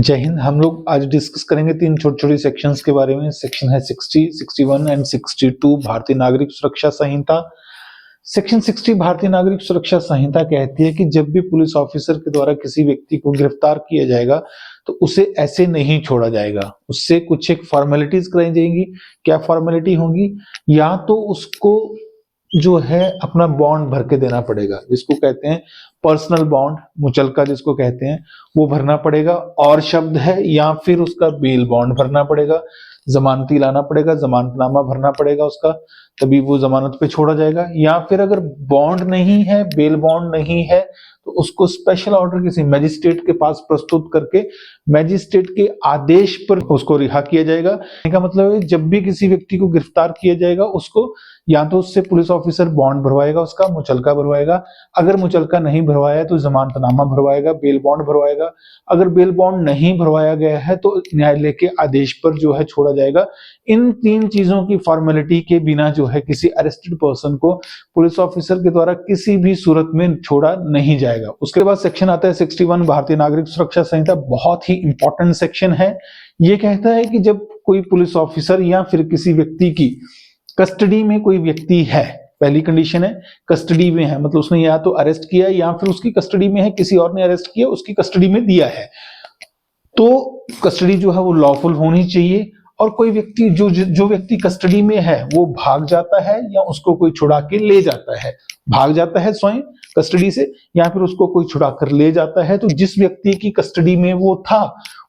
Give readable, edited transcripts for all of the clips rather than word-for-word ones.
जय हिंद। हम लोग आज डिस्कस करेंगे तीन छोटी छोटी सेक्शंस के बारे में। सेक्शन है 60, 61 एंड 62 भारतीय नागरिक सुरक्षा संहिता। सेक्शन 60 भारतीय नागरिक सुरक्षा संहिता कहती है कि जब भी पुलिस ऑफिसर के द्वारा किसी व्यक्ति को गिरफ्तार किया जाएगा तो उसे ऐसे नहीं छोड़ा जाएगा, उससे कुछ एक फॉर्मेलिटीज कराई जाएंगी। क्या फॉर्मेलिटी होगी? या तो उसको जो है अपना बॉन्ड भर के देना पड़ेगा, जिसको कहते हैं पर्सनल बॉन्ड, मुचलका जिसको कहते हैं, वो भरना पड़ेगा। और शब्द है, या फिर उसका बेल बॉन्ड भरना पड़ेगा, जमानती लाना पड़ेगा, जमानतनामा भरना पड़ेगा उसका, तभी वो जमानत पे छोड़ा जाएगा। या फिर अगर बॉन्ड नहीं है, बेल बॉन्ड नहीं है, तो उसको स्पेशल ऑर्डर किसी मैजिस्ट्रेट के पास प्रस्तुत करके मैजिस्ट्रेट के आदेश पर उसको रिहा किया जाएगा। इसका मतलब है जब भी किसी व्यक्ति को गिरफ्तार किया जाएगा उसको या तो उससे पुलिस ऑफिसर बॉन्ड भरवाएगा, उसका मुचलका भरवाएगा। अगर मुचलका नहीं भरवाया तो जमानतनामा भरवाएगा, बेल बॉन्ड भरवाएगा। अगर बेल बॉन्ड नहीं भरवाया गया है तो न्यायालय के आदेश पर जो है छोड़ा जाएगा। इन तीन चीजों की फॉर्मेलिटी के बिना जो है किसी अरेस्टेड पर्सन को पुलिस ऑफिसर के द्वारा किसी भी सूरत में छोड़ा नहीं जाएगा। उसके बाद सेक्शन आता है 61 भारतीय नागरिक सुरक्षा संहिता। बहुत ही इंपॉर्टेंट सेक्शन है। ये कहता है कि जब कोई पुलिस ऑफिसर या फिर किसी व्यक्ति की कस्टडी में कोई व्यक्ति है, पहली कंडीशन है कस्टडी में है, मतलब उसने या तो अरेस्ट किया या फिर उसकी कस्टडी में है, किसी और ने अरेस्ट किया उसकी कस्टडी में दिया है, तो कस्टडी जो है वो लॉफुल होनी चाहिए। और कोई व्यक्ति जो व्यक्ति कस्टडी में है वो भाग जाता है या उसको कोई छुड़ा के ले जाता है, भाग जाता है स्वयं कस्टडी से या फिर उसको कोई छुड़ा कर ले जाता है, तो जिस व्यक्ति की कस्टडी में वो था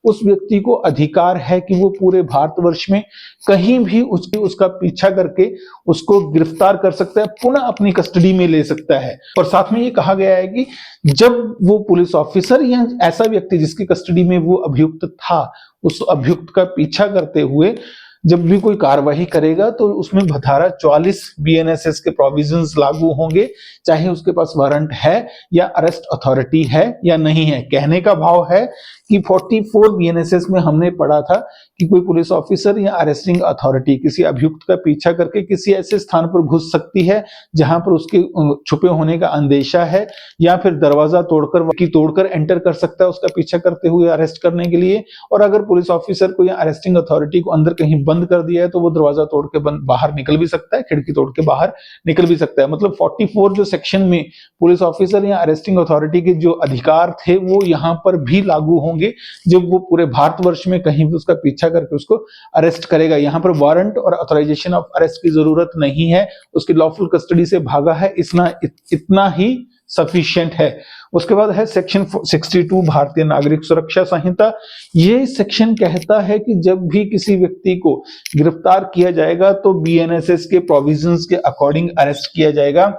उस व्यक्ति को अधिकार है कि वो पूरे भारतवर्ष में कहीं भी उसका पीछा करके उसको गिरफ्तार कर सकता है, पुनः अपनी कस्टडी में ले सकता है। और साथ में ये कहा गया है कि जब वो पुलिस ऑफिसर या ऐसा व्यक्ति जिसकी कस्टडी में वो अभियुक्त था उस अभियुक्त का पीछा करते हुए जब भी कोई कार्रवाई करेगा तो उसमें धारा 44 बीएनएसएस के प्रोविजंस लागू होंगे, चाहे उसके पास वारंट है या अरेस्ट अथॉरिटी है या नहीं है। कहने का भाव है कि 44 बीएनएसएस में हमने पढ़ा था कि कोई पुलिस ऑफिसर या अरेस्टिंग अथॉरिटी किसी अभियुक्त का पीछा करके किसी ऐसे स्थान पर घुस सकती है जहां पर उसके छुपे होने का अंदेशा है, या फिर दरवाजा तोड़कर एंटर कर सकता है उसका पीछा करते हुए अरेस्ट करने के लिए। और अगर पुलिस ऑफिसर को या अरेस्टिंग अथॉरिटी को अंदर कहीं बंद कर दिया है तो वो दरवाजा तोड़ के बाहर निकल भी सकता है, खिड़की तोड़ के बाहर निकल भी सकता है। मतलब 44 जो सेक्शन में पुलिस ऑफिसर या अरेस्टिंग अथॉरिटी के जो अधिकार थे वो यहाँ पर भी लागू होंगे जब वो पूरे भारतवर्ष में कहीं भी उसका पीछा करके उसको अरेस्ट करेगा। यहाँ पर वारंट और ऑथराइजेशन ऑफ अरेस्ट की जरूरत नहीं है, उसकी लॉफुल कस्टडी से भागा है, इतना ही सफिशिएंट है। उसके बाद है सेक्शन 62 भारतीय नागरिक सुरक्षा संहिता। ये सेक्शन कहता है कि जब भी किसी व्यक्ति को गिरफ्तार किया जाएगा तो बीएनएसएस के प्रोविजंस के अकॉर्डिंग अरेस्ट किया जाएगा,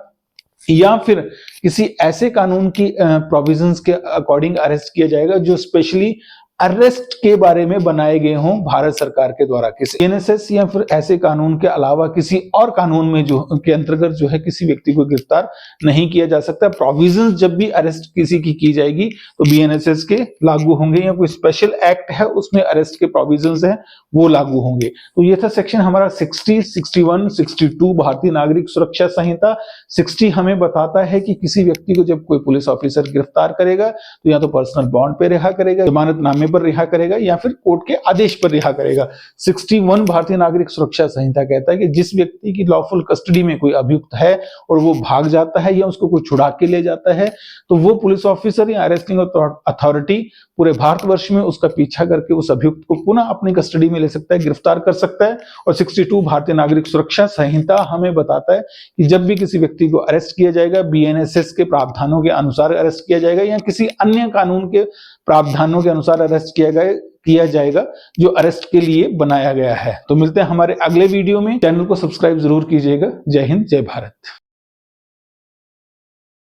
या फिर किसी ऐसे कानून की प्रोविजंस के अकॉर्डिंग अरेस्ट किया जाएगा जो स्पेशली अरेस्ट के बारे में बनाए गए हों भारत सरकार के द्वारा। किसी एनएसएस या फिर ऐसे कानून के अलावा किसी और कानून में जो के अंतर्गत जो है किसी व्यक्ति को गिरफ्तार नहीं किया जा सकता। प्रोविजंस जब भी अरेस्ट किसी की जाएगी तो बीएनएसएस के लागू होंगे, या कोई स्पेशल एक्ट है उसमें अरेस्ट के प्रोविजंस है वो लागू होंगे। तो ये था सेक्शन हमारा 60, 61, 62 भारतीय नागरिक सुरक्षा संहिता। 60 हमें बताता है कि किसी व्यक्ति को जब कोई पुलिस ऑफिसर गिरफ्तार करेगा तो या तो पर्सनल बॉन्ड पे रिहा करेगा, जमानतनामे पर रिहा करेगा, या फिर कोर्ट के आदेश पर रिहा करेगा। 61 भारतीय नागरिक सुरक्षा संहिता कहता है कि जिस व्यक्ति की लॉफुल कस्टडी में कोई अभियुक्त है और वो भाग जाता है या उसको कोई छुड़ा के ले जाता है तो वो पुलिस ऑफिसर या अरेस्टिंग अथॉरिटी पूरे भारतवर्ष में उसका पीछा करके उस अभियुक्त को पुनः अपनी कस्टडी में ले सकता है, गिरफ्तार कर सकता है। और 62 भारतीय नागरिक सुरक्षा संहिता हमें बताता है कि जब भी किसी व्यक्ति को अरेस्ट किया जाएगा बीएनएसएस के प्रावधानों के अनुसार अरेस्ट किया जाएगा या किसी अन्य कानून के प्रावधानों के अनुसार अरेस्ट किया जाएगा जो अरेस्ट के लिए बनाया गया है। तो मिलते हैं हमारे अगले वीडियो में। चैनल को सब्सक्राइब जरूर कीजिएगा। जय हिंद, जय भारत।